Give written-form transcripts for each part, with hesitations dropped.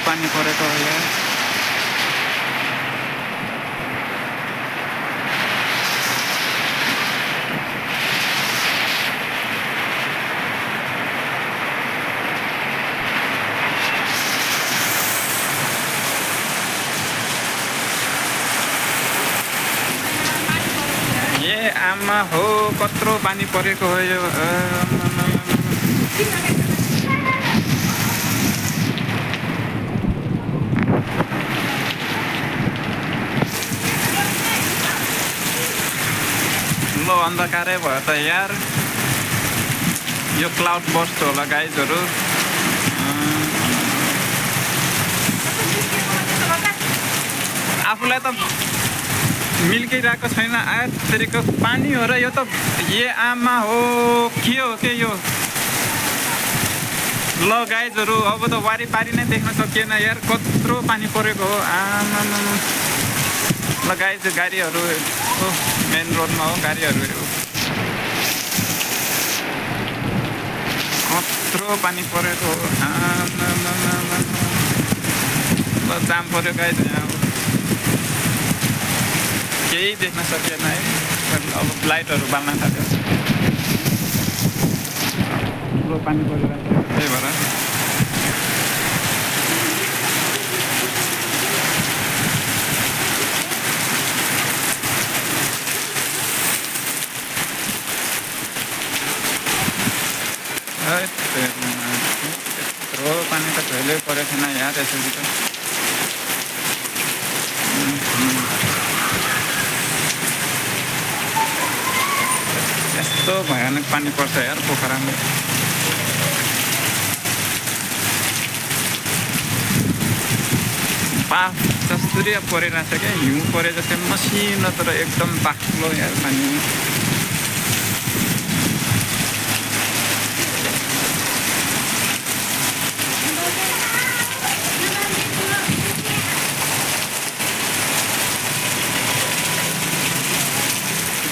पानी परेको हो यहाँ। ए आमा हो कत्रो पानी परेको हो यो। लो अन्धकारै भयो त यार। यो क्लाउड बर्स्ट होला गाइजहरु। आफूलाई त मिल्किरहेको छैन आएतरीको पानी हो र यो त। ए आमा हो के हो के यो। ल गाइजहरु अब त वारिपारि नै देख्न सकिएन यार कत्रो पानी परेको हो। आमा ल गाइज गाडीहरु मेन रोडमा हो गाडीहरु कत्रो पानी परेको हो। आमा ल जाम पर्यो गाइज यहाँ केही देख्न सकिएन है। अब लाइटहरु बाल्न थाल्यो। ठुलो पानी परिरहेको छ त्यही भएर। यत्रो पानी त कहिल्यै परेको छैन यहाँ त्यसरी त। यस्तो भयानक पानी पर्छ यार पोखरामा। पाफ जस्तै परिरहेछ क्या हिउँ परे जस्तै मसिनो तर एकदम बाक्लो यार पानी।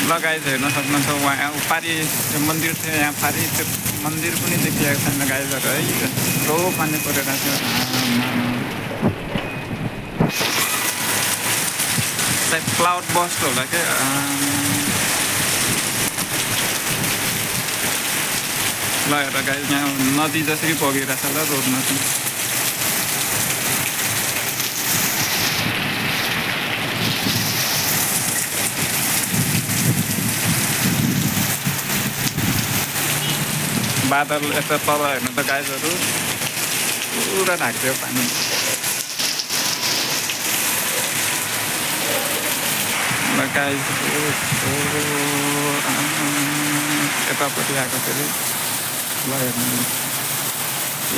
लगाइज हेर्न सक्नुहुन्छ उहाँ पारि त्यो मन्दिर थियो यहाँ पारि त्यो मन्दिर पनि देखिएको छैन गाइजहरु है। यत्रो पानी परेर थियो। सायद क्लाउड बस्ट होला के। ल हेर गाइज यहाँ नदी जसरी बगिरहेछ ल रोडमा चाहिँ। बादल यता तल हेर्नु त गाइजहरु पुरा ढाक्दियो पानी। ल गाइज यतापट्टि आएको फेरि ल हेर्नु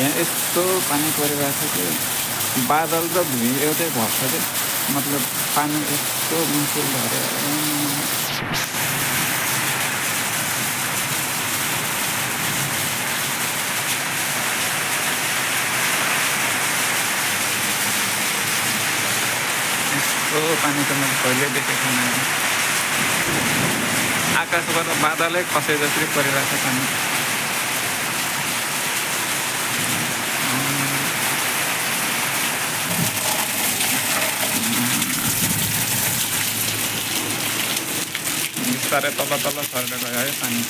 यहाँ यस्तो पानी परिरहेको छ कि बादल र भुइँ एउटै भर्छ कि मतलब पानी यस्तो मुसुल भएर। पानी त मैले कहिल्यै देखेको छैन। आकाशबाट बादलै खसे जसरी परिरहेको छ पानी। बिस्तारै तल तल सरेर गयो है पानी।